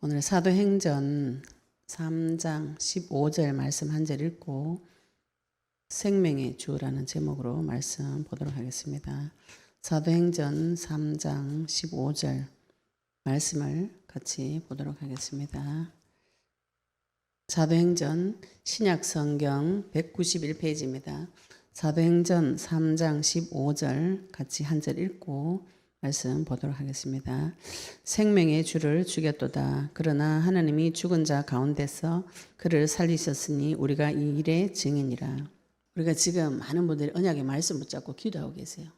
오늘 사도행전 3장 15절 말씀 한 절 읽고 생명의 주라는 제목으로 말씀 보도록 하겠습니다. 사도행전 3장 15절 말씀을 같이 보도록 하겠습니다. 사도행전 신약성경 191페이지입니다. 사도행전 3장 15절 같이 한 절 읽고 말씀 보도록 하겠습니다. 생명의 주를 죽였도다. 그러나 하나님이 죽은 자 가운데서 그를 살리셨으니 우리가 이 일의 증인이라. 우리가 지금 많은 분들이 언약의 말씀 붙잡고 기도하고 계세요.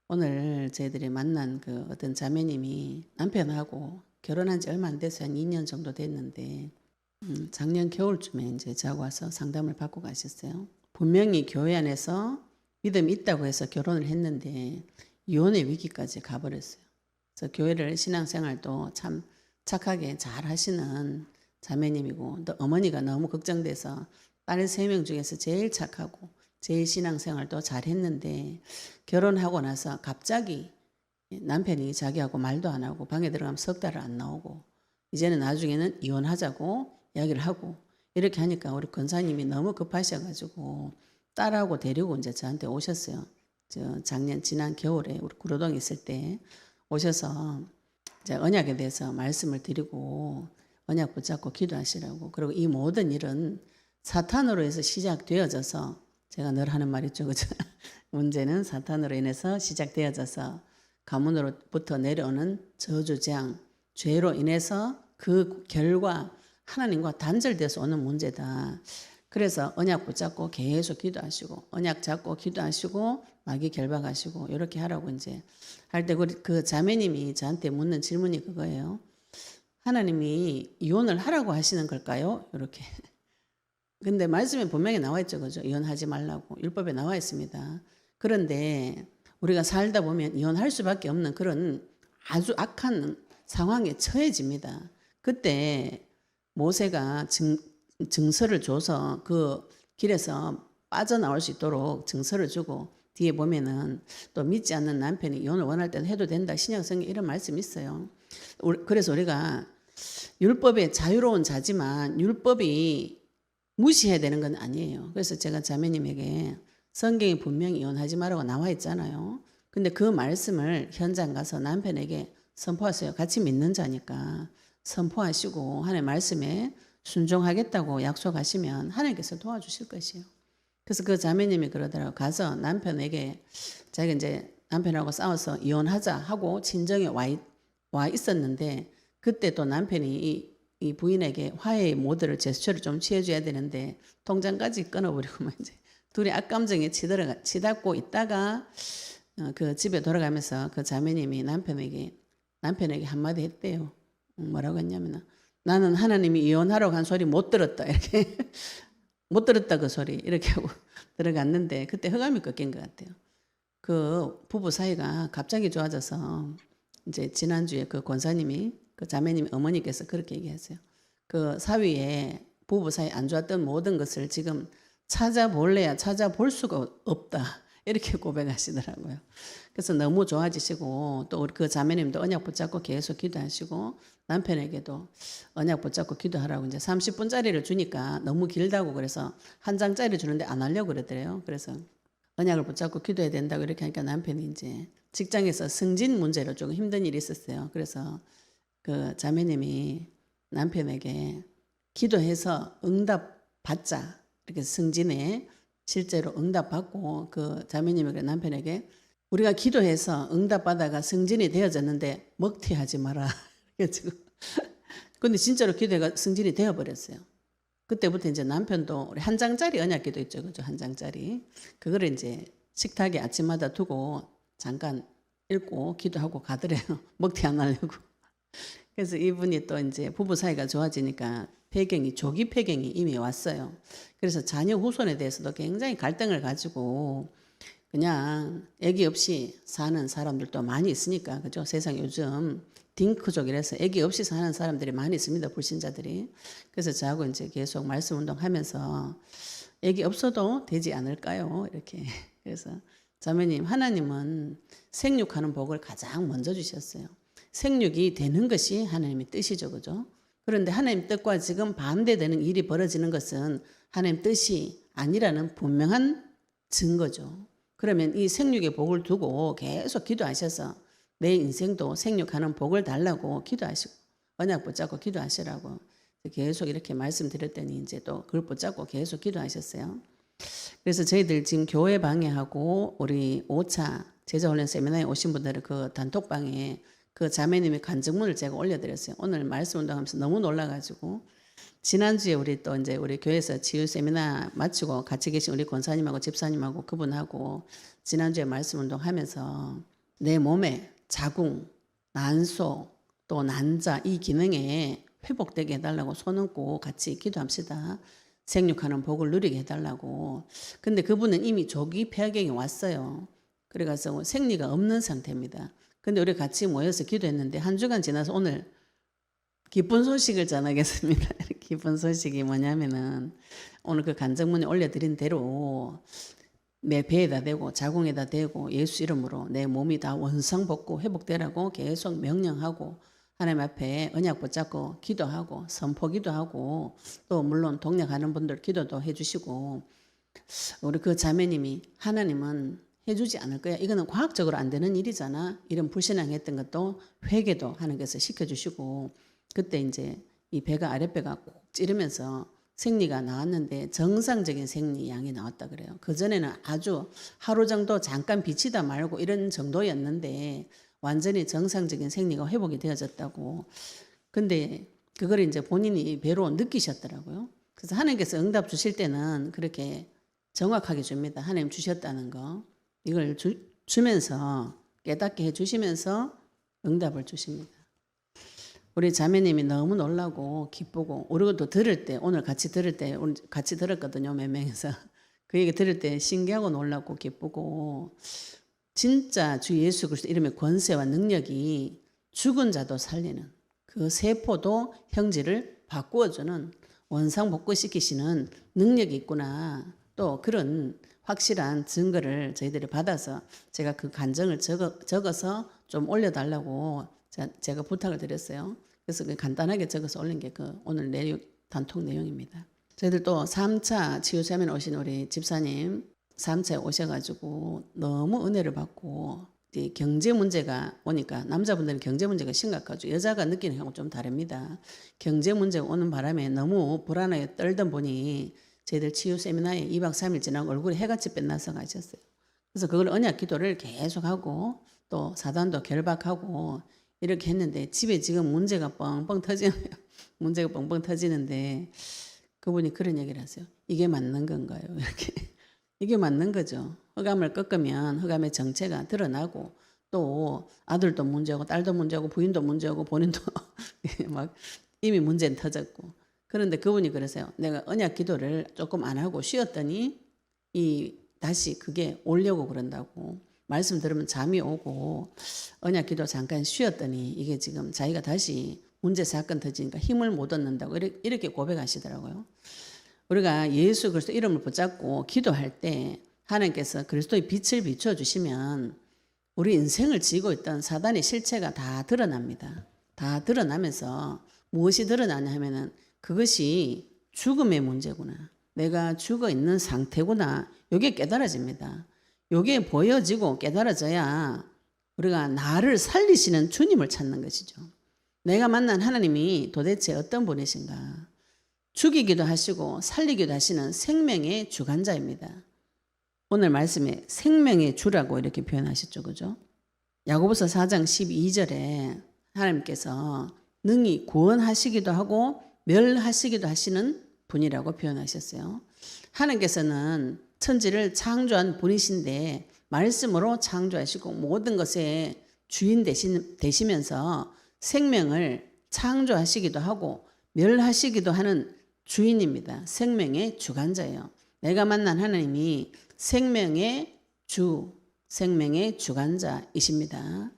오늘 저희들이 만난 그 어떤 자매님이 남편하고 결혼한 지 얼마 안 돼서 한 2년 정도 됐는데 작년 겨울쯤에 이제 저하고 와서 상담을 받고 가셨어요. 분명히 교회 안에서 믿음이 있다고 해서 결혼을 했는데 이혼의 위기까지 가버렸어요. 그래서 교회를 신앙생활도 참 착하게 잘 하시는 자매님이고 또 어머니가 너무 걱정돼서 딸 3명 중에서 제일 착하고 제일 신앙생활도 잘 했는데 결혼하고 나서 갑자기 남편이 자기하고 말도 안 하고 방에 들어가면 석 달을 안 나오고 이제는 나중에는 이혼하자고 이야기를 하고 이렇게 하니까 우리 권사님이 너무 급하셔가지고 딸하고 데리고 이제 저한테 오셨어요. 지난 겨울에 우리 구로동에 있을 때 오셔서 이제 언약에 대해서 말씀을 드리고 언약 붙잡고 기도하시라고. 그리고 이 모든 일은 사탄으로 해서 시작되어져서 제가 늘 하는 말 있죠, 그죠? 문제는 사탄으로 인해서 시작되어져서 가문으로부터 내려오는 저주재앙, 죄로 인해서 그 결과 하나님과 단절돼서 오는 문제다. 그래서 언약 붙잡고 계속 기도하시고 언약 잡고 기도하시고 마귀 결박하시고 이렇게 하라고 이제 할 때 그 자매님이 저한테 묻는 질문이 그거예요. 하나님이 이혼을 하라고 하시는 걸까요? 이렇게. 근데 말씀에 분명히 나와 있죠, 그죠? 이혼하지 말라고 율법에 나와 있습니다. 그런데 우리가 살다 보면 이혼할 수밖에 없는 그런 아주 악한 상황에 처해집니다. 그때 모세가 증서를 줘서 그 길에서 빠져나올 수 있도록 증서를 주고 뒤에 보면은 또 믿지 않는 남편이 이혼을 원할 때는 해도 된다. 신약성경에 이런 말씀이 있어요. 그래서 우리가 율법의 자유로운 자지만 율법이 무시해야 되는 건 아니에요. 그래서 제가 자매님에게 성경이 분명히 이혼하지 말라고 나와 있잖아요. 근데 그 말씀을 현장 가서 남편에게 선포하세요. 같이 믿는 자니까 선포하시고 하나님의 말씀에 순종하겠다고 약속하시면 하나님께서 도와주실 것이에요. 그래서 그 자매님이 그러더라고요. 가서 남편에게 자기가 이제 남편하고 싸워서 이혼하자 하고 친정에 와 있었는데 그때 또 남편이 이 부인에게 화해의 모드를 제스처를 좀 취해줘야 되는데 통장까지 끊어버리고 이제 둘이 악감정에 치닫고 있다가 그 집에 돌아가면서 그 자매님이 남편에게 한마디 했대요. 뭐라고 했냐면 나는 하나님이 이혼하라고 한 소리 못 들었다. 이렇게. 못 들었다 그 소리. 이렇게 하고 들어갔는데 그때 흑암이 꺾인 것 같아요. 그 부부 사이가 갑자기 좋아져서 이제 지난주에 그 권사님이 그 자매님 어머니께서 그렇게 얘기하세요. 그 사위에 부부 사이 안 좋았던 모든 것을 지금 찾아볼래야 찾아볼 수가 없다. 이렇게 고백하시더라고요. 그래서 너무 좋아지시고 또 그 자매님도 언약 붙잡고 계속 기도하시고 남편에게도 언약 붙잡고 기도하라고 이제 30분짜리를 주니까 너무 길다고 그래서 한 장짜리 주는데 안 하려고 그러더래요. 그래서 언약을 붙잡고 기도해야 된다고 이렇게 하니까 남편이 이제 직장에서 승진 문제로 조금 힘든 일이 있었어요. 그래서 그 자매님이 남편에게 기도해서 응답 받자 이렇게 승진에 실제로 응답받고 그 자매님이 남편에게 우리가 기도해서 응답받아가 승진이 되어졌는데 먹튀하지 마라. 근데 진짜로 기도가 승진이 되어버렸어요. 그때부터 이제 남편도 우리 한 장짜리 언약기도 있죠. 그죠? 한 장짜리. 그거를 이제 식탁에 아침마다 두고 잠깐 읽고 기도하고 가더래요. 먹튀 안 하려고. 그래서 이분이 또 이제 부부 사이가 좋아지니까 조기 폐경이 이미 왔어요. 그래서 자녀 후손에 대해서도 굉장히 갈등을 가지고 그냥 아기 없이 사는 사람들도 많이 있으니까 그죠? 세상 요즘 딩크족이라서 아기 없이 사는 사람들이 많이 있습니다. 불신자들이. 그래서 저하고 이제 계속 말씀 운동하면서 아기 없어도 되지 않을까요? 이렇게. 그래서 자매님, 하나님은 생육하는 복을 가장 먼저 주셨어요. 생육이 되는 것이 하나님의 뜻이죠. 그죠? 그런데 하나님 뜻과 지금 반대되는 일이 벌어지는 것은 하나님 뜻이 아니라는 분명한 증거죠. 그러면 이 생육의 복을 두고 계속 기도하셔서 내 인생도 생육하는 복을 달라고 기도하시고 언약 붙잡고 기도하시라고 계속 이렇게 말씀드렸더니 이제 또 그걸 붙잡고 계속 기도하셨어요. 그래서 저희들 지금 교회 방해하고 우리 5차 제자훈련 세미나에 오신 분들은 그 단톡방에 그 자매님의 간증문을 제가 올려드렸어요. 오늘 말씀 운동하면서 너무 놀라가지고 지난주에 우리 또 이제 우리 교회에서 치유 세미나 마치고 같이 계신 우리 권사님하고 집사님하고 그분하고 지난주에 말씀 운동하면서 내 몸에 자궁, 난소, 또 난자 이 기능에 회복되게 해달라고 손 얹고 같이 기도합시다. 생육하는 복을 누리게 해달라고. 근데 그분은 이미 조기 폐하경이 왔어요. 그래가서 생리가 없는 상태입니다. 근데 우리 같이 모여서 기도했는데 한 주간 지나서 오늘 기쁜 소식을 전하겠습니다. 기쁜 소식이 뭐냐면은 오늘 그 간증문에 올려드린 대로 내 배에다 대고 자궁에다 대고 예수 이름으로 내 몸이 다 원상복구 회복되라고 계속 명령하고 하나님 앞에 언약 붙잡고 기도하고 선포 기도하고 또 물론 동력하는 분들 기도도 해주시고 우리 그 자매님이 하나님은 해주지 않을 거야. 이거는 과학적으로 안 되는 일이잖아. 이런 불신앙했던 것도 회개도 하나님께서 시켜주시고 그때 이제 이 배가 아랫배가 꼭 찌르면서 생리가 나왔는데 정상적인 생리 양이 나왔다 그래요. 그전에는 아주 하루 정도 잠깐 비치다 말고 이런 정도였는데 완전히 정상적인 생리가 회복이 되어졌다고. 근데 그걸 이제 본인이 배로 느끼셨더라고요. 그래서 하나님께서 응답 주실 때는 그렇게 정확하게 줍니다. 하나님 주셨다는 거. 이걸 주면서 깨닫게 해주시면서 응답을 주십니다. 우리 자매님이 너무 놀라고 기쁘고 우리도 들을 때 오늘 같이 들을 때 같이 들었거든요. 몇 명에서. 그 얘기 들을 때 신기하고 놀랍고 기쁘고 진짜 주 예수 그리스도 이름의 권세와 능력이 죽은 자도 살리는 그 세포도 형질을 바꾸어주는 원상복구시키시는 능력이 있구나. 또 그런 확실한 증거를 저희들이 받아서 제가 그 간증을 적어서 좀 올려달라고 제가 부탁을 드렸어요. 그래서 간단하게 적어서 올린 게 그 오늘 단톡 내용입니다. 저희들 또 3차 치유세미나 오신 우리 집사님 3차에 오셔가지고 너무 은혜를 받고 경제 문제가 오니까 남자분들은 경제 문제가 심각하죠. 여자가 느끼는 경우는 좀 다릅니다. 경제 문제가 오는 바람에 너무 불안하게 떨던 분이 저희들 치유 세미나에 2박 3일 지나고 얼굴에 해같이 빛나서 가셨어요. 그래서 그걸 언약 기도를 계속하고 또 사단도 결박하고 이렇게 했는데 집에 지금 문제가 뻥뻥 터지네요. 문제가 뻥뻥 터지는데 그분이 그런 얘기를 하세요. 이게 맞는 건가요? 이렇게. 이게 맞는 거죠. 흑암을 꺾으면 흑암의 정체가 드러나고 또 아들도 문제고 딸도 문제고 부인도 문제고 본인도 막 이미 문제는 터졌고 그런데 그분이 그러세요. 내가 언약 기도를 조금 안 하고 쉬었더니 다시 그게 오려고 그런다고. 말씀 들으면 잠이 오고 언약 기도 잠깐 쉬었더니 이게 지금 자기가 다시 문제 사건 터지니까 힘을 못 얻는다고 이렇게 고백하시더라고요. 우리가 예수 그리스도 이름을 붙잡고 기도할 때 하나님께서 그리스도의 빛을 비춰주시면 우리 인생을 지고 있던 사단의 실체가 다 드러납니다. 다 드러나면서 무엇이 드러나냐 하면은 그것이 죽음의 문제구나. 내가 죽어 있는 상태구나. 이게 깨달아집니다. 이게 보여지고 깨달아져야 우리가 나를 살리시는 주님을 찾는 것이죠. 내가 만난 하나님이 도대체 어떤 분이신가. 죽이기도 하시고 살리기도 하시는 생명의 주관자입니다. 오늘 말씀에 생명의 주라고 이렇게 표현하셨죠. 그죠? 야고보서 4장 12절에 하나님께서 능히 구원하시기도 하고 멸하시기도 하시는 분이라고 표현하셨어요. 하나님께서는 천지를 창조한 분이신데 말씀으로 창조하시고 모든 것의 주인 되시면서 생명을 창조하시기도 하고 멸하시기도 하는 주인입니다. 생명의 주관자예요. 내가 만난 하나님이 생명의 주, 생명의 주관자이십니다.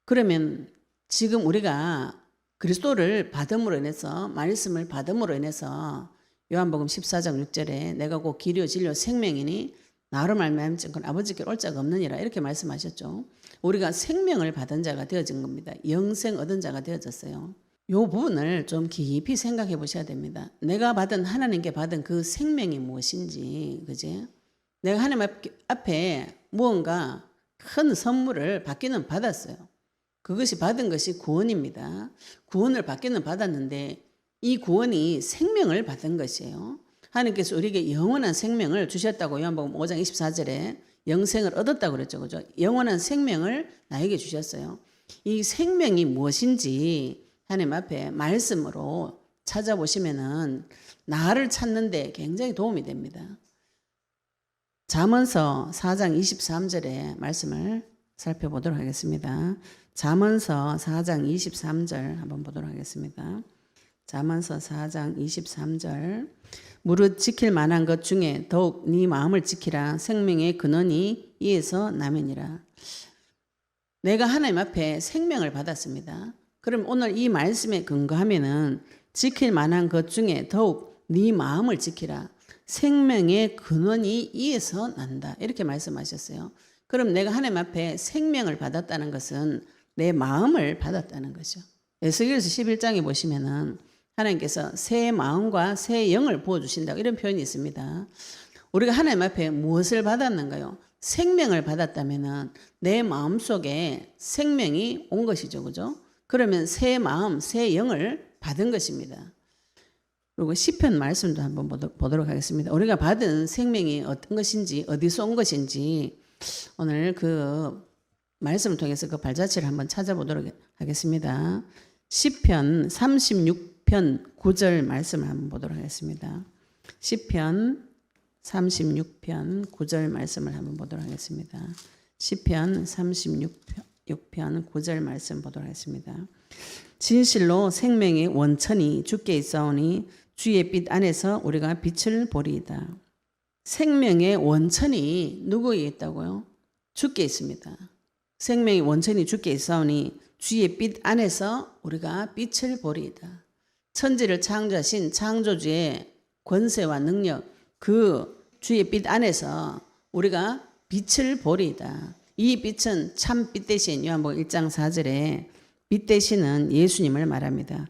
그러면 지금 우리가 그리스도를 받음으로 인해서 말씀을 받음으로 인해서 요한복음 14장 6절에 내가 곧 길이요 진리요 생명이니 나로 말미암지 않고는 아버지께 올 자가 없느니라 이렇게 말씀하셨죠. 우리가 생명을 받은 자가 되어진 겁니다. 영생 얻은 자가 되어졌어요. 요 부분을 좀 깊이 생각해 보셔야 됩니다. 내가 받은 하나님께 받은 그 생명이 무엇인지, 그지? 내가 하나님 앞에 무언가 큰 선물을 받기는 받았어요. 그것이 받은 것이 구원입니다. 구원을 받기는 받았는데 이 구원이 생명을 받은 것이에요. 하나님께서 우리에게 영원한 생명을 주셨다고 요한복음 5장 24절에 영생을 얻었다고 그랬죠. 그죠? 영원한 생명을 나에게 주셨어요. 이 생명이 무엇인지 하나님 앞에 말씀으로 찾아보시면은 나를 찾는데 굉장히 도움이 됩니다. 잠언서 4장 23절의 말씀을 살펴보도록 하겠습니다. 잠언서 4장 23절 한번 보도록 하겠습니다. 잠언서 4장 23절 무릇 지킬 만한 것 중에 더욱 네 마음을 지키라. 생명의 근원이 이에서 나면이라. 내가 하나님 앞에 생명을 받았습니다. 그럼 오늘 이 말씀에 근거하면은 지킬 만한 것 중에 더욱 네 마음을 지키라. 생명의 근원이 이에서 난다. 이렇게 말씀하셨어요. 그럼 내가 하나님 앞에 생명을 받았다는 것은 내 마음을 받았다는 거죠. 에스겔서 11장에 보시면은 하나님께서 새 마음과 새 영을 부어주신다. 이런 표현이 있습니다. 우리가 하나님 앞에 무엇을 받았는가요? 생명을 받았다면은 내 마음 속에 생명이 온 것이죠. 그죠? 그러면 새 마음, 새 영을 받은 것입니다. 그리고 시편 말씀도 한번 보도록 하겠습니다. 우리가 받은 생명이 어떤 것인지, 어디서 온 것인지 오늘 그 말씀을 통해서 그 발자취를 한번 찾아보도록 하겠습니다. 시편 36편 9절 말씀을 한번 보도록 하겠습니다. 시편 36편 9절 말씀을 한번 보도록 하겠습니다. 시편 36편 9절 말씀 보도록 하겠습니다. 진실로 생명의 원천이 주께 있사오니 주의 빛 안에서 우리가 빛을 보리이다. 생명의 원천이 누구에 있다고요? 주께 있습니다. 생명의 원천이 주께 있사오니 주의 빛 안에서 우리가 빛을 보리이다. 천지를 창조하신 창조주의 권세와 능력, 그 주의 빛 안에서 우리가 빛을 보리이다. 이 빛은 참 빛 대신 요한복음 1장 4절에 빛 대신은 예수님을 말합니다.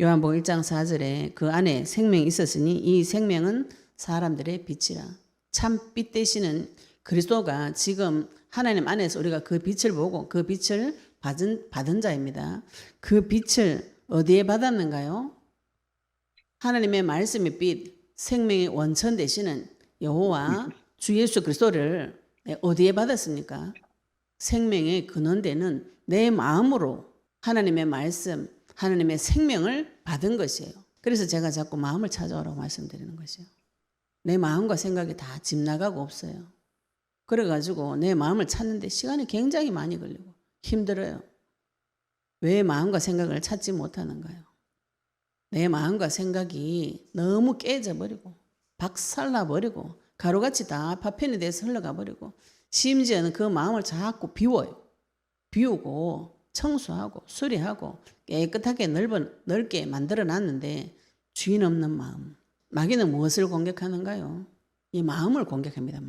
요한복음 1장 4절에 그 안에 생명이 있었으니 이 생명은 사람들의 빛이라. 참 빛 대신은 그리스도가 지금 하나님 안에서 우리가 그 빛을 보고 그 빛을 받은 자입니다. 그 빛을 어디에 받았는가요? 하나님의 말씀의 빛, 생명의 원천 되시는 여호와 주 예수 그리스도를 어디에 받았습니까? 생명의 근원되는 내 마음으로 하나님의 말씀, 하나님의 생명을 받은 것이에요. 그래서 제가 자꾸 마음을 찾아오라고 말씀드리는 것이에요. 내 마음과 생각이 다 집 나가고 없어요. 그래가지고 내 마음을 찾는데 시간이 굉장히 많이 걸리고 힘들어요. 왜 마음과 생각을 찾지 못하는가요? 내 마음과 생각이 너무 깨져버리고 박살나버리고 가루같이 다 파편이 돼서 흘러가버리고 심지어는 그 마음을 자꾸 비워요. 비우고 청소하고 수리하고 깨끗하게 넓게 만들어놨는데 주인 없는 마음. 마귀는 무엇을 공격하는가요? 이 마음을 공격합니다.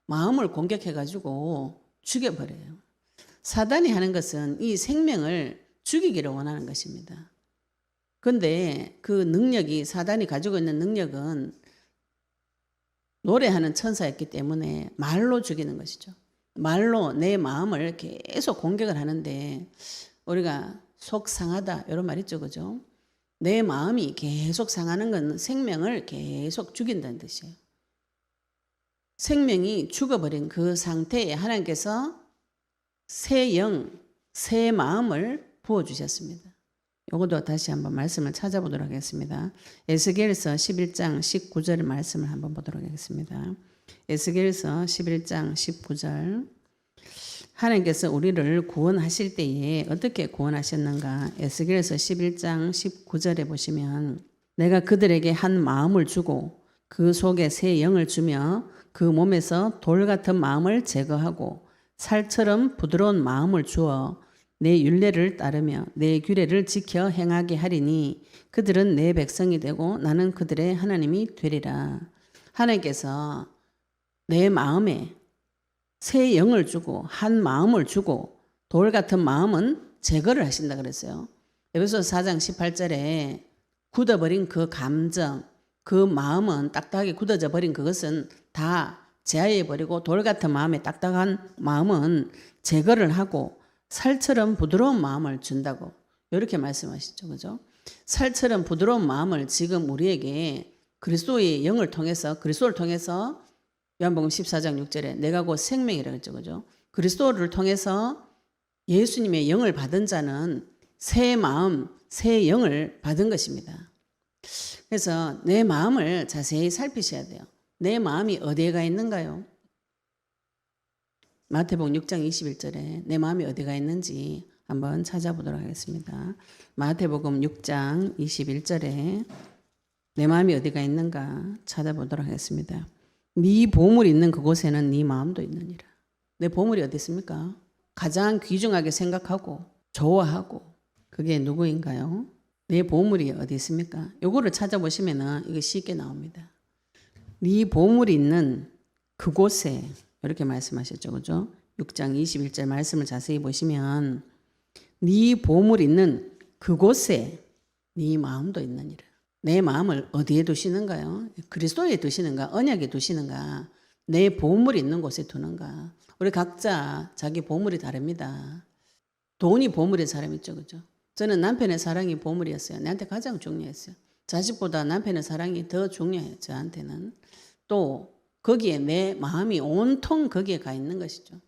마음을 공격해가지고 죽여버려요. 사단이 하는 것은 이 생명을 죽이기를 원하는 것입니다. 그런데 그 능력이, 사단이 가지고 있는 능력은 노래하는 천사였기 때문에 말로 죽이는 것이죠. 말로 내 마음을 계속 공격을 하는데 우리가 속 상하다 이런 말 있죠. 그죠? 내 마음이 계속 상하는 건 생명을 계속 죽인다는 뜻이에요. 생명이 죽어버린 그 상태에 하나님께서 새 영, 새 마음을 부어주셨습니다. 이것도 다시 한번 말씀을 찾아보도록 하겠습니다. 에스겔서 11장 19절 말씀을 한번 보도록 하겠습니다. 에스겔서 11장 19절 하나님께서 우리를 구원하실 때에 어떻게 구원하셨는가? 에스겔서 11장 19절에 보시면 내가 그들에게 한 마음을 주고 그 속에 새 영을 주며 그 몸에서 돌 같은 마음을 제거하고 살처럼 부드러운 마음을 주어 내 율례를 따르며 내 규례를 지켜 행하게 하리니 그들은 내 백성이 되고 나는 그들의 하나님이 되리라. 하나님께서 내 마음에 새 영을 주고 한 마음을 주고 돌 같은 마음은 제거를 하신다 그랬어요. 에베소서 4장 18절에 굳어버린 그 감정, 그 마음은 딱딱하게 굳어져 버린 그것은 다 제하해버리고 돌 같은 마음에 딱딱한 마음은 제거를 하고 살처럼 부드러운 마음을 준다고 이렇게 말씀하시죠. 그죠? 살처럼 부드러운 마음을 지금 우리에게 그리스도의 영을 통해서 그리스도를 통해서 요한복음 14장 6절에 내가 곧 생명이라고 했죠. 그죠? 그리스도를 통해서 예수님의 영을 받은 자는 새 마음, 새 영을 받은 것입니다. 그래서 내 마음을 자세히 살피셔야 돼요. 내 마음이 어디에 가 있는가요? 마태복음 6장 21절에 내 마음이 어디에 가 있는지 한번 찾아보도록 하겠습니다. 마태복음 6장 21절에 내 마음이 어디가 있는가 찾아보도록 하겠습니다. 네 보물이 있는 그곳에는 네 마음도 있느니라. 내 보물이 어디 있습니까? 가장 귀중하게 생각하고 좋아하고 그게 누구인가요? 내 보물이 어디 있습니까? 요거를 찾아보시면은 이게 쉽게 나옵니다. 네 보물이 있는 그곳에 이렇게 말씀하셨죠. 그죠? 6장 21절 말씀을 자세히 보시면 네 보물이 있는 그곳에 네 마음도 있느니라. 내 마음을 어디에 두시는가요? 그리스도에 두시는가? 언약에 두시는가? 내 보물이 있는 곳에 두는가? 우리 각자 자기 보물이 다릅니다. 돈이 보물인 사람 있죠. 그죠? 저는 남편의 사랑이 보물이었어요. 나한테 가장 중요했어요. 자식보다 남편의 사랑이 더 중요해요. 저한테는. 또 거기에 내 마음이 온통 거기에 가 있는 것이죠.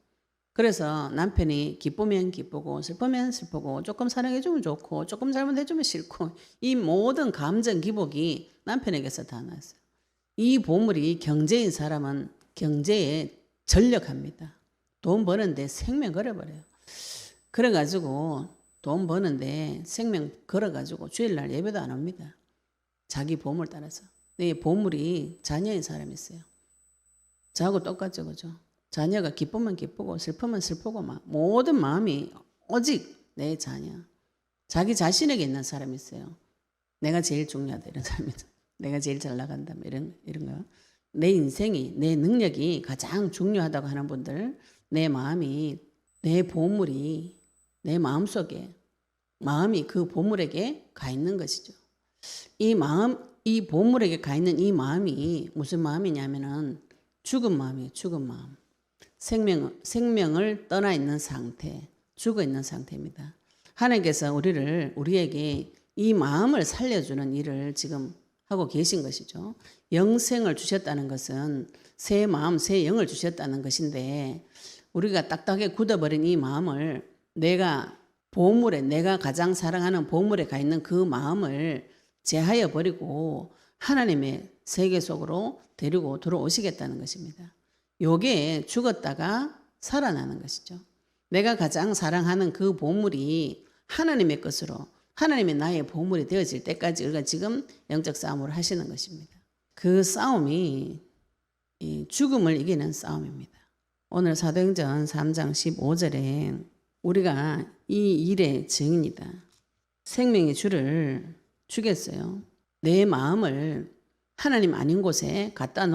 그래서 남편이 기쁘면 기쁘고 슬프면 슬프고 조금 사랑해주면 좋고 조금 잘못해주면 싫고 이 모든 감정 기복이 남편에게서 다 났어요. 이 보물이 경제인 사람은 경제에 전력합니다. 돈 버는데 생명 걸어버려요. 그래가지고 돈 버는데 생명 걸어가지고 주일날 예배도 안 옵니다. 자기 보물 따라서. 이 보물이 자녀인 사람이 있어요. 저하고 똑같죠. 그죠? 자녀가 기쁘면 기쁘고 슬프면 슬프고 막 모든 마음이 오직 내 자녀. 자기 자신에게 있는 사람이 있어요. 내가 제일 중요하다 이런 사람이 있어요. 내가 제일 잘 나간다 이런 거. 내 인생이 내 능력이 가장 중요하다고 하는 분들 내 마음이 내 보물이 내 마음속에 마음이 그 보물에게 가 있는 것이죠. 이 마음 이 보물에게 가 있는 이 마음이 무슨 마음이냐면은 죽은 마음이에요. 죽은 마음. 생명을 떠나 있는 상태, 죽어 있는 상태입니다. 하나님께서 우리에게 이 마음을 살려주는 일을 지금 하고 계신 것이죠. 영생을 주셨다는 것은 새 마음, 새 영을 주셨다는 것인데 우리가 딱딱하게 굳어버린 이 마음을 내가 가장 사랑하는 보물에 가 있는 그 마음을 제하여 버리고 하나님의 세계 속으로 데리고 들어오시겠다는 것입니다. 요게 죽었다가 살아나는 것이죠. 내가 가장 사랑하는 그 보물이 하나님의 것으로 하나님의 나의 보물이 되어질 때까지 우리가 지금 영적 싸움을 하시는 것입니다. 그 싸움이 죽음을 이기는 싸움입니다. 오늘 사도행전 3장 15절에 우리가 이 일의 증인이다. 생명의 주를 죽였어요. 내 마음을 하나님 아닌 곳에 갖다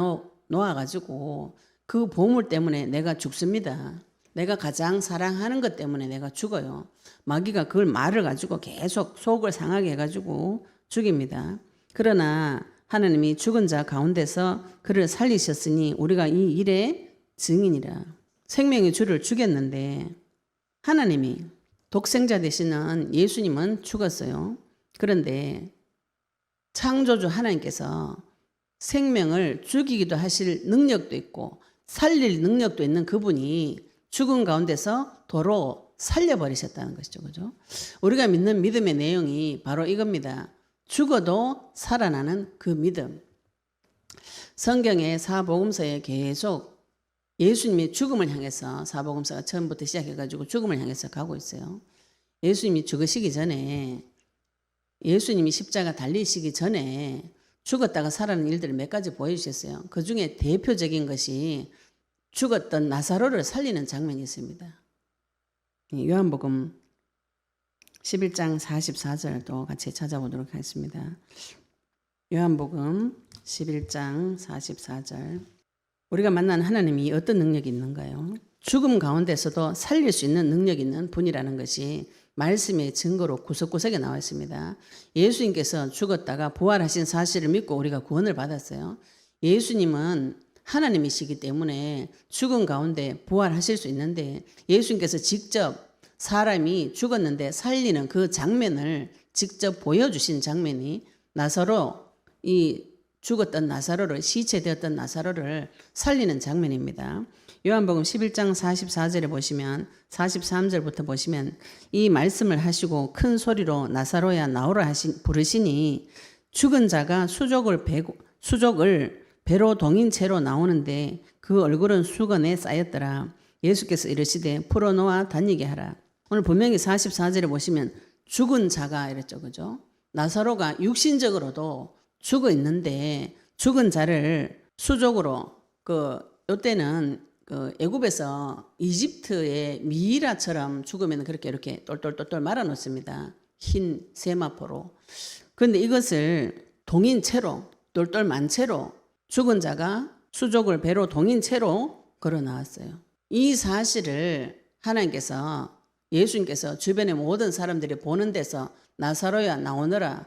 놓아가지고 그 보물 때문에 내가 죽습니다. 내가 가장 사랑하는 것 때문에 내가 죽어요. 마귀가 그걸 말을 가지고 계속 속을 상하게 해가지고 죽입니다. 그러나 하나님이 죽은 자 가운데서 그를 살리셨으니 우리가 이 일의 증인이라. 생명의 주를 죽였는데 하나님이 독생자 되시는 예수님은 죽었어요. 그런데 창조주 하나님께서 생명을 죽이기도 하실 능력도 있고 살릴 능력도 있는 그분이 죽은 가운데서 도로 살려버리셨다는 것이죠. 그죠? 우리가 믿는 믿음의 내용이 바로 이겁니다. 죽어도 살아나는 그 믿음. 성경의 사복음서에 계속 예수님이 죽음을 향해서 사복음서가 처음부터 시작해가지고 죽음을 향해서 가고 있어요. 예수님이 죽으시기 전에 예수님이 십자가 달리시기 전에 죽었다가 살아난 일들을 몇 가지 보여주셨어요. 그 중에 대표적인 것이 죽었던 나사로를 살리는 장면이 있습니다. 요한복음 11장 44절도 같이 찾아보도록 하겠습니다. 요한복음 11장 44절. 우리가 만난 하나님이 어떤 능력이 있는가요? 죽음 가운데서도 살릴 수 있는 능력이 있는 분이라는 것이 말씀의 증거로 구석구석에 나와 있습니다. 예수님께서 죽었다가 부활하신 사실을 믿고 우리가 구원을 받았어요. 예수님은 하나님이시기 때문에 죽은 가운데 부활하실 수 있는데 예수님께서 직접 사람이 죽었는데 살리는 그 장면을 직접 보여주신 장면이 나사로, 이 죽었던 나사로를, 시체되었던 나사로를 살리는 장면입니다. 요한복음 11장 44절에 보시면 43절부터 보시면 이 말씀을 하시고 큰 소리로 나사로야 나오라 부르시니 죽은 자가 수족을 배로 동인 채로 나오는데 그 얼굴은 수건에 쌓였더라. 예수께서 이르시되 풀어놓아 다니게 하라. 오늘 분명히 44절에 보시면 죽은 자가 이랬죠. 그죠? 나사로가 육신적으로도 죽어 있는데 죽은 자를 수족으로 요때는 애굽에서 이집트의 미이라처럼 죽으면 그렇게 이렇게 똘똘똘똘 말아 놓습니다. 흰 세마포로. 그런데 이것을 동인 채로 똘똘 만 채로 죽은 자가 수족을 배로 동인 채로 걸어 나왔어요. 이 사실을 하나님께서 예수님께서 주변의 모든 사람들이 보는 데서 나사로야 나오너라.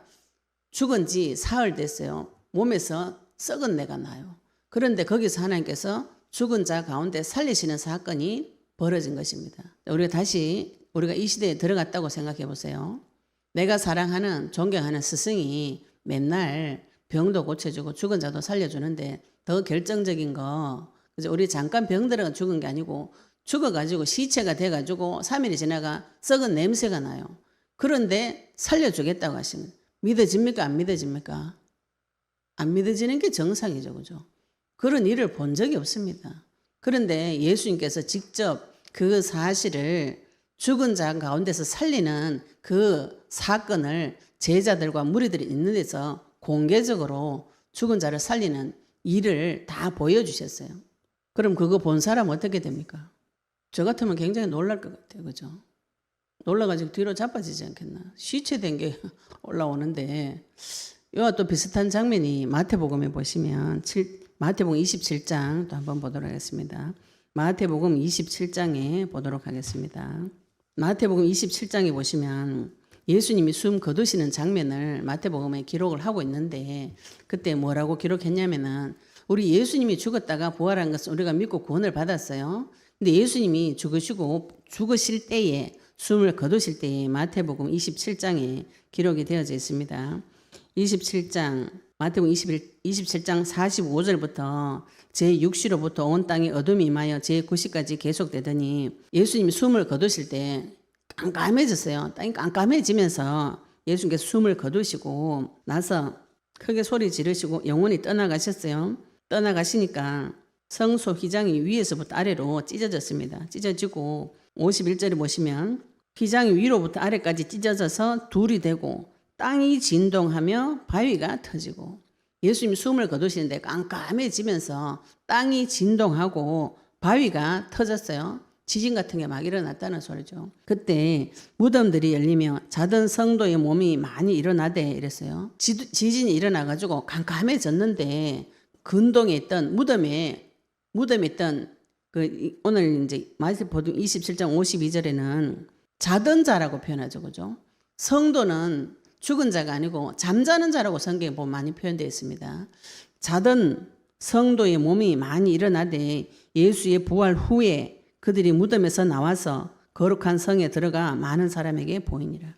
죽은 지 사흘 됐어요. 몸에서 썩은 내가 나요. 그런데 거기서 하나님께서 죽은 자 가운데 살리시는 사건이 벌어진 것입니다. 우리가 이 시대에 들어갔다고 생각해 보세요. 내가 사랑하는 존경하는 스승이 맨날 병도 고쳐주고 죽은 자도 살려주는데 더 결정적인 거, 우리 잠깐 병들어가 죽은 게 아니고 죽어가지고 시체가 돼가지고 3일이 지나가 썩은 냄새가 나요. 그런데 살려주겠다고 하시는, 믿어집니까? 안 믿어집니까? 안 믿어지는 게 정상이죠. 그죠? 그런 일을 본 적이 없습니다. 그런데 예수님께서 직접 그 사실을 죽은 자 가운데서 살리는 그 사건을 제자들과 무리들이 있는 데서 공개적으로 죽은 자를 살리는 일을 다 보여주셨어요. 그럼 그거 본 사람 어떻게 됩니까? 저 같으면 굉장히 놀랄 것 같아요. 그죠? 놀라가지고 뒤로 자빠지지 않겠나. 시체된 게 올라오는데, 이와 또 비슷한 장면이 마태복음에 보시면 마태복음 27장 또 한번 보도록 하겠습니다. 마태복음 27장에 보도록 하겠습니다. 마태복음 27장에 보시면 예수님이 숨 거두시는 장면을 마태복음에 기록을 하고 있는데, 그때 뭐라고 기록했냐면은 우리 예수님이 죽었다가 부활한 것을 우리가 믿고 구원을 받았어요. 근데 예수님이 죽으실 때에, 숨을 거두실 때에 마태복음 27장에 기록이 되어져 있습니다. 27장, 마태복음 27장 45절부터 제6시로부터 온 땅에 어둠이 임하여 제9시까지 계속되더니 예수님이 숨을 거두실 때 깜깜해졌어요. 땅이 깜깜해지면서 예수님께서 숨을 거두시고 나서 크게 소리 지르시고 영원히 떠나가셨어요. 떠나가시니까 성소 휘장이 위에서부터 아래로 찢어졌습니다. 찢어지고 51절에 보시면 휘장이 위로부터 아래까지 찢어져서 둘이 되고 땅이 진동하며 바위가 터지고, 예수님이 숨을 거두시는데 깜깜해지면서 땅이 진동하고 바위가 터졌어요. 지진 같은 게 막 일어났다는 소리죠. 그때 무덤들이 열리며 자던 성도의 몸이 많이 일어나대 이랬어요. 지진이 일어나가지고 깜깜해졌는데 근동에 있던 무덤에 있던 오늘 이제 마태복음 27장 52절에는 자던 자라고 표현하죠. 그죠? 성도는 죽은 자가 아니고 잠자는 자라고 성경에 보면 많이 표현되어 있습니다. 자던 성도의 몸이 많이 일어나되 예수의 부활 후에 그들이 무덤에서 나와서 거룩한 성에 들어가 많은 사람에게 보이니라.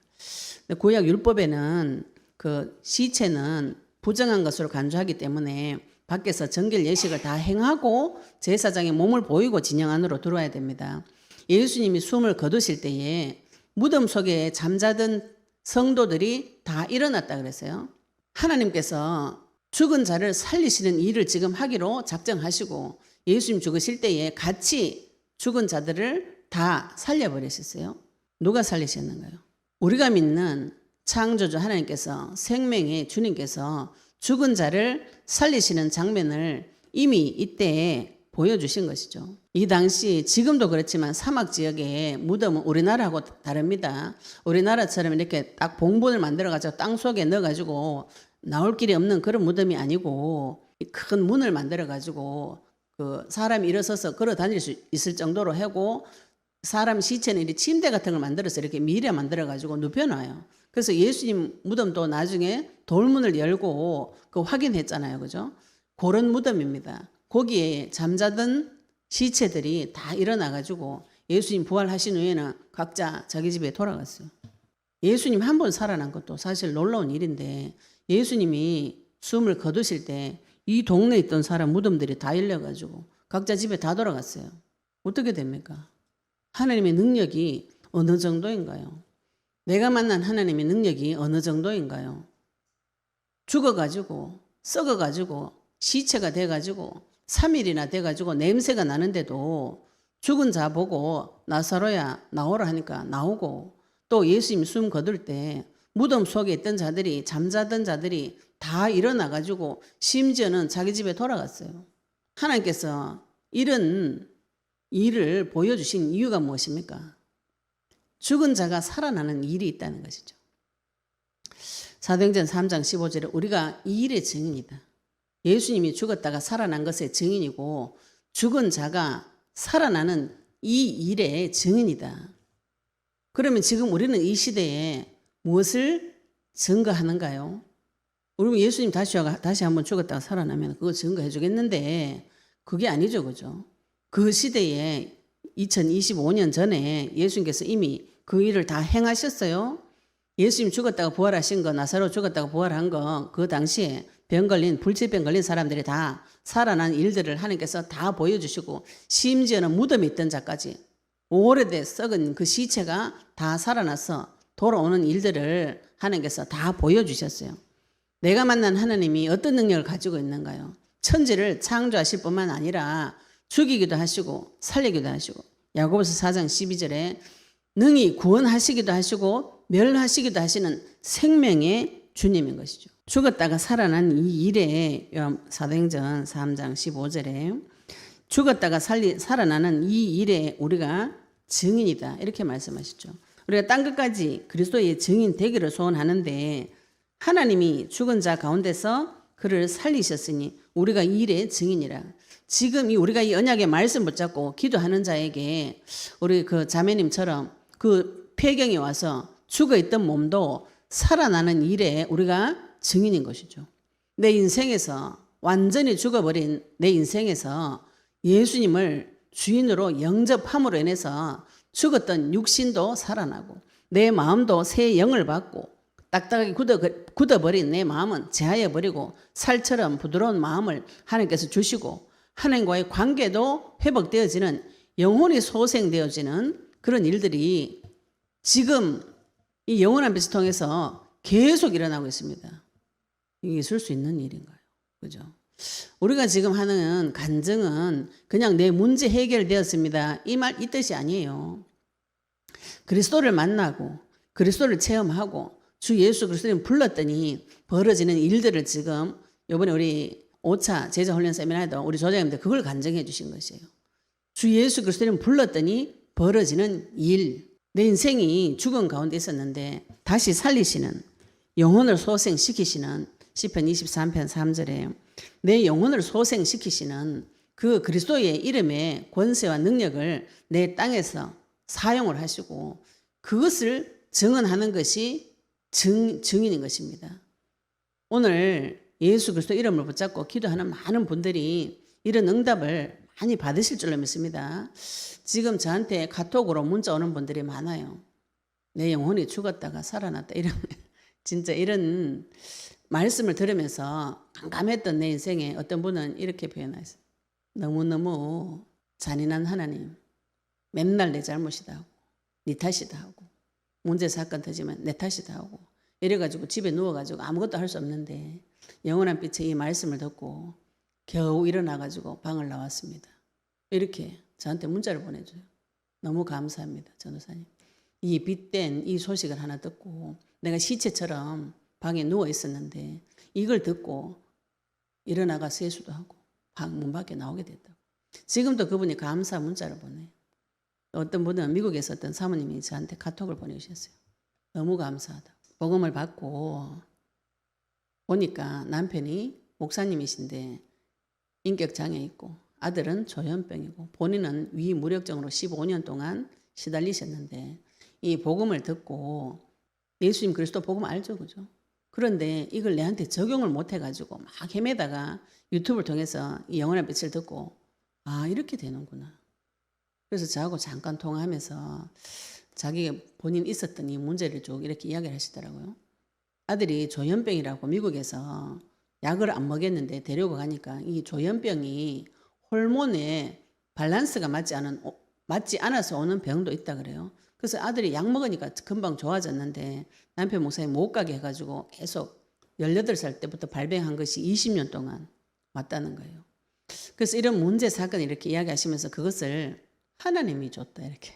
구약 율법에는 그 시체는 부정한 것으로 간주하기 때문에 밖에서 정결 예식을 다 행하고 제사장의 몸을 보이고 진영 안으로 들어와야 됩니다. 예수님이 숨을 거두실 때에 무덤 속에 잠자던 성도들이 다 일어났다 그랬어요. 하나님께서 죽은 자를 살리시는 일을 지금 하기로 작정하시고 예수님 죽으실 때에 같이 죽은 자들을 다 살려버리셨어요. 누가 살리셨는가요? 우리가 믿는 창조주 하나님께서, 생명의 주님께서 죽은 자를 살리시는 장면을 이미 이때에 보여주신 것이죠. 이 당시, 지금도 그렇지만 사막 지역의 무덤은 우리나라하고 다릅니다. 우리나라처럼 이렇게 딱 봉분을 만들어가지고 땅 속에 넣어가지고 나올 길이 없는 그런 무덤이 아니고, 큰 문을 만들어가지고 그 사람이 일어서서 걸어 다닐 수 있을 정도로 하고 사람 시체는 이렇게 침대 같은 걸 만들어서 이렇게 미리 만들어가지고 눕혀놔요. 그래서 예수님 무덤도 나중에 돌문을 열고 그 확인했잖아요. 그죠? 그런 무덤입니다. 거기에 잠자던 시체들이 다 일어나가지고 예수님 부활하신 후에는 각자 자기 집에 돌아갔어요. 예수님 한 번 살아난 것도 사실 놀라운 일인데 예수님이 숨을 거두실 때 이 동네에 있던 사람 무덤들이 다 열려가지고 각자 집에 다 돌아갔어요. 어떻게 됩니까? 하나님의 능력이 어느 정도인가요? 내가 만난 하나님의 능력이 어느 정도인가요? 죽어가지고 썩어가지고 시체가 돼가지고 3일이나 돼가지고 냄새가 나는데도 죽은 자 보고 나사로야 나오라 하니까 나오고, 또 예수님 숨 거둘 때 무덤 속에 있던 자들이, 잠자던 자들이 다 일어나가지고 심지어는 자기 집에 돌아갔어요. 하나님께서 이런 일을 보여주신 이유가 무엇입니까? 죽은 자가 살아나는 일이 있다는 것이죠. 사도행전 3장 15절에 우리가 이 일의 증인이다. 예수님이 죽었다가 살아난 것의 증인이고 죽은 자가 살아나는 이 일의 증인이다. 그러면 지금 우리는 이 시대에 무엇을 증거하는가요? 우리 예수님 다시 한번 죽었다가 살아나면 그거 증거해 주겠는데 그게 아니죠. 그죠? 그 시대에 2025년 전에 예수님께서 이미 그 일을 다 행하셨어요. 예수님 죽었다가 부활하신 거, 나사로 죽었다가 부활한 거, 그 당시에 불치병 걸린 사람들이 다 살아난 일들을 하나님께서 다 보여주시고, 심지어는 무덤에 있던 자까지 오래돼 썩은 그 시체가 다 살아나서 돌아오는 일들을 하나님께서 다 보여주셨어요. 내가 만난 하나님이 어떤 능력을 가지고 있는가요? 천지를 창조하실 뿐만 아니라 죽이기도 하시고 살리기도 하시고, 야고보서 4장 12절에 능히 구원하시기도 하시고 멸하시기도 하시는 생명의 주님인 것이죠. 죽었다가 살아난 이 일에 사도행전 3장 15절에 죽었다가 살아나는 이 일에 우리가 증인이다 이렇게 말씀하시죠. 우리가 땅 끝까지 그리스도의 증인 되기를 소원하는데 하나님이 죽은 자 가운데서 그를 살리셨으니 우리가 이 일의 증인이라. 지금 우리가 이 언약의 말씀 붙잡고 기도하는 자에게 우리 그 자매님처럼 그 폐경에 와서 죽어있던 몸도 살아나는 일에 우리가 증인인 것이죠. 내 인생에서 완전히 죽어버린 내 인생에서 예수님을 주인으로 영접함으로 인해서 죽었던 육신도 살아나고 내 마음도 새 영을 받고 딱딱하게 굳어버린 내 마음은 제하여버리고 살처럼 부드러운 마음을 하나님께서 주시고 하나님과의 관계도 회복되어지는, 영혼이 소생되어지는 그런 일들이 지금 이 영원한 빛을 통해서 계속 일어나고 있습니다. 이게 있을 수 있는 일인가요? 그죠? 우리가 지금 하는 간증은 그냥 내 문제 해결되었습니다 이 뜻이 아니에요. 그리스도를 만나고 그리스도를 체험하고 주 예수 그리스도를 불렀더니 벌어지는 일들을 지금 이번에 우리 5차 제자훈련 세미나에도 우리 조장님들 그걸 간증해 주신 것이에요. 주 예수 그리스도를 불렀더니 벌어지는 일, 내 인생이 죽음 가운데 있었는데 다시 살리시는, 영혼을 소생시키시는, 시편 23편 3절에 내 영혼을 소생시키시는 그 그리스도의 이름의 권세와 능력을 내 땅에서 사용을 하시고 그것을 증언하는 것이 증인인 것입니다. 오늘 예수 그리스도 이름을 붙잡고 기도하는 많은 분들이 이런 응답을 많이 받으실 줄로 믿습니다. 지금 저한테 카톡으로 문자 오는 분들이 많아요. 내 영혼이 죽었다가 살아났다. 진짜 이런 말씀을 들으면서 깜깜했던 내 인생에 어떤 분은 이렇게 표현했어요. 너무너무 잔인한 하나님, 맨날 내 잘못이다 하고 네 탓이다 하고 문제 사건 터지면 내 탓이다 하고 이래가지고 집에 누워가지고 아무것도 할 수 없는데 영원한 빛의 이 말씀을 듣고 겨우 일어나가지고 방을 나왔습니다. 이렇게 저한테 문자를 보내줘요. 너무 감사합니다. 전도사님. 이 빛된 이 소식을 하나 듣고 내가 시체처럼 방에 누워 있었는데 이걸 듣고 일어나가 세수도 하고 문 밖에 나오게 됐다고. 지금도 그분이 감사 문자를 보내요. 어떤 분은 미국에서 어떤 사모님이 저한테 카톡을 보내주셨어요. 너무 감사하다. 복음을 받고 보니까 남편이 목사님이신데 인격장애 있고 아들은 조현병이고 본인은 위무력증으로 15년 동안 시달리셨는데 이 복음을 듣고 예수님 그리스도 복음 알죠, 그죠? 그런데 이걸 내한테 적용을 못 해가지고 막 헤매다가 유튜브를 통해서 이 영원한 빛을 듣고 아 이렇게 되는구나. 그래서 저하고 잠깐 통화하면서 자기가 본인 있었던 이 문제를 쭉 이렇게 이야기를 하시더라고요. 아들이 조현병이라고 미국에서 약을 안 먹였는데 데리고 가니까 이 조현병이 호르몬에 밸런스가 맞지 않아서 오는 병도 있다 그래요. 그래서 아들이 약 먹으니까 금방 좋아졌는데 남편 목사님 못 가게 해가지고 계속 18살 때부터 발병한 것이 20년 동안 왔다는 거예요. 그래서 이런 문제 사건을 이렇게 이야기하시면서 그것을 하나님이 줬다 이렇게.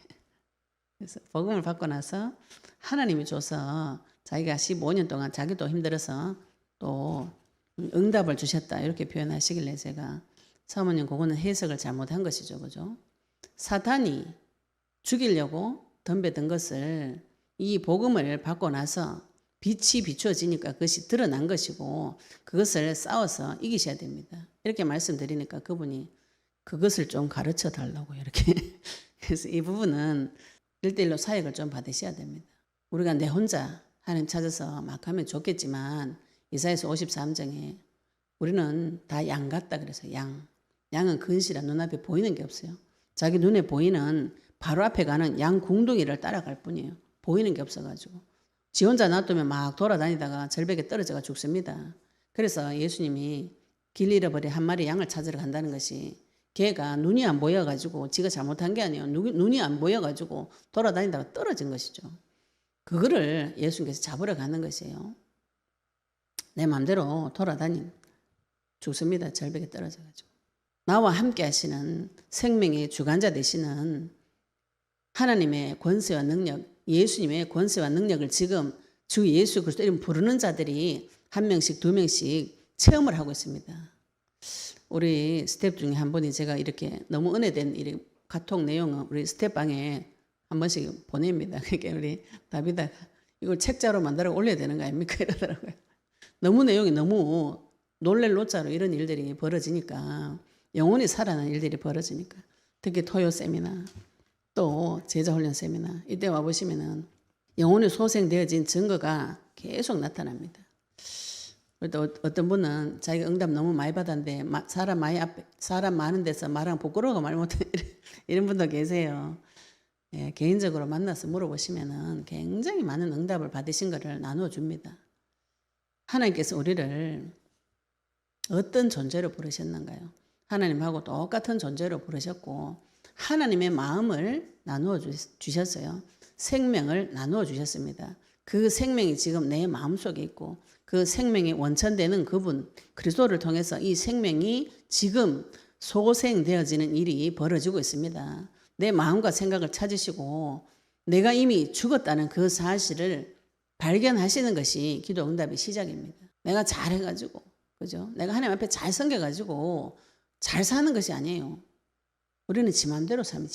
그래서 복음을 받고 나서 하나님이 줘서 자기가 15년 동안 자기도 힘들어서 또 응답을 주셨다 이렇게 표현하시길래 제가 사모님 그거는 해석을 잘못한 것이죠, 그죠? 사탄이 죽이려고 덤벼든 것을 이 복음을 받고 나서 빛이 비추어지니까 그것이 드러난 것이고 그것을 싸워서 이기셔야 됩니다. 이렇게 말씀드리니까 그분이 그것을 좀 가르쳐 달라고 이렇게. 그래서 이 부분은 1대1로 사역을 좀 받으셔야 됩니다. 우리가 내 혼자 하나님 찾아서 막 하면 좋겠지만 이사야서 53장에 우리는 다 양 같다 그래서 양은 근시라 눈앞에 보이는 게 없어요. 자기 눈에 보이는 바로 앞에 가는 양 궁둥이를 따라갈 뿐이에요. 보이는 게 없어가지고 지 혼자 놔두면 막 돌아다니다가 절벽에 떨어져가 죽습니다. 그래서 예수님이 길 잃어버린 한 마리 양을 찾으러 간다는 것이 걔가 눈이 안 보여가지고 지가 잘못한 게 아니에요. 눈이 안 보여가지고 돌아다니다가 떨어진 것이죠. 그거를 예수님께서 잡으러 가는 것이에요. 내 마음대로 돌아다니면 죽습니다. 절벽에 떨어져가지고. 나와 함께 하시는 생명의 주관자 되시는 하나님의 권세와 능력, 예수님의 권세와 능력을 지금 주 예수 그리스도 이름 부르는 자들이 한 명씩 두 명씩 체험을 하고 있습니다. 우리 스텝 중에 한 분이 제가 이렇게 너무 은혜된 이 카톡 내용을 우리 스텝방에 한 번씩 보냅니다. 그러니까 우리 다비다가 이걸 책자로 만들어 올려야 되는 거 아닙니까? 이러더라고요. 너무 내용이 너무 놀랄 노자로 이런 일들이 벌어지니까 영혼이 살아나는 일들이 벌어지니까 특히 토요 세미나 또 제자훈련 세미나 이때 와보시면은 영혼이 소생되어진 증거가 계속 나타납니다. 또 어떤 분은 자기가 응답 너무 많이 받았는데 사람 많은 데서 말하면 부끄러워서 말 못해 이런 분도 계세요. 예, 개인적으로 만나서 물어보시면은 굉장히 많은 응답을 받으신 것을 나눠줍니다. 하나님께서 우리를 어떤 존재로 부르셨는가요? 하나님하고 똑같은 존재로 부르셨고 하나님의 마음을 나누어 주셨어요. 생명을 나누어 주셨습니다. 그 생명이 지금 내 마음속에 있고 그 생명이 원천되는 그분 그리스도를 통해서 이 생명이 지금 소생되어지는 일이 벌어지고 있습니다. 내 마음과 생각을 찾으시고 내가 이미 죽었다는 그 사실을 발견하시는 것이 기도 응답의 시작입니다. 내가 잘해가지고 그죠? 내가 하나님 앞에 잘 섬겨가지고 잘 사는 것이 아니에요. 우리는 지 맘대로 삽니다.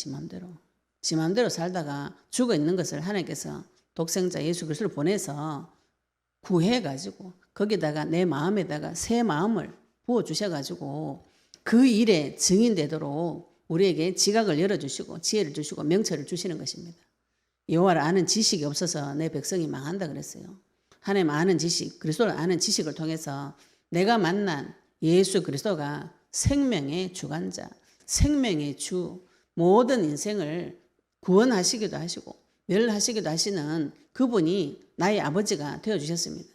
지 맘대로 살다가 죽어 있는 것을 하나님께서 독생자 예수 그리스도를 보내서 구해가지고 거기다가 내 마음에다가 새 마음을 부어주셔가지고 그 일에 증인되도록 우리에게 지각을 열어주시고 지혜를 주시고 명철을 주시는 것입니다. 여호와를 아는 지식이 없어서 내 백성이 망한다 그랬어요. 하나님 아는 지식, 그리스도를 아는 지식을 통해서 내가 만난 예수 그리스도가 생명의 주관자, 생명의 주, 모든 인생을 구원하시기도 하시고 멸하시기도 하시는 그분이 나의 아버지가 되어주셨습니다.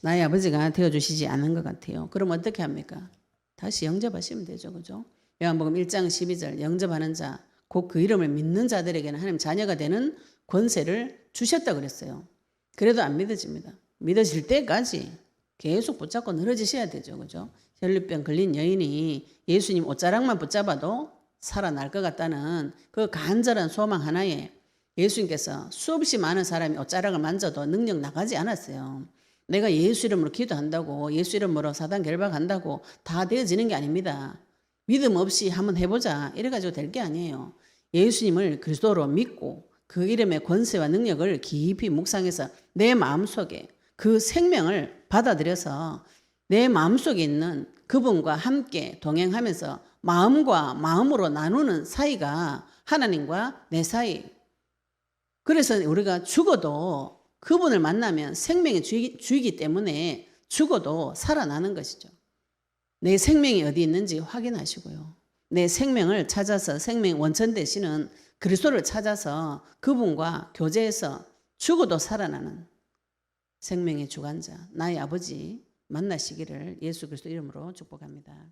나의 아버지가 되어주시지 않은 것 같아요. 그럼 어떻게 합니까? 다시 영접하시면 되죠. 그죠? 요한복음 1장 12절 영접하는 자, 곧 그 이름을 믿는 자들에게는 하나님 자녀가 되는 권세를 주셨다고 그랬어요. 그래도 안 믿어집니다. 믿어질 때까지 계속 붙잡고 늘어지셔야 되죠. 그죠? 혈류병 걸린 여인이 예수님 옷자락만 붙잡아도 살아날 것 같다는 그 간절한 소망 하나에 예수님께서 수없이 많은 사람이 옷자락을 만져도 능력 나가지 않았어요. 내가 예수 이름으로 기도한다고 예수 이름으로 사단 결박한다고 다 되어지는 게 아닙니다. 믿음 없이 한번 해보자 이래가지고 될 게 아니에요. 예수님을 그리스도로 믿고 그 이름의 권세와 능력을 깊이 묵상해서 내 마음속에 그 생명을 받아들여서 내 마음속에 있는 그분과 함께 동행하면서 마음과 마음으로 나누는 사이가 하나님과 내 사이 그래서 우리가 죽어도 그분을 만나면 생명의 주이기 때문에 죽어도 살아나는 것이죠. 내 생명이 어디 있는지 확인하시고요. 내 생명을 찾아서 생명 원천 되시는 그리스도를 찾아서 그분과 교제해서 죽어도 살아나는 생명의 주관자 나의 아버지 만나시기를 예수 그리스도 이름으로 축복합니다.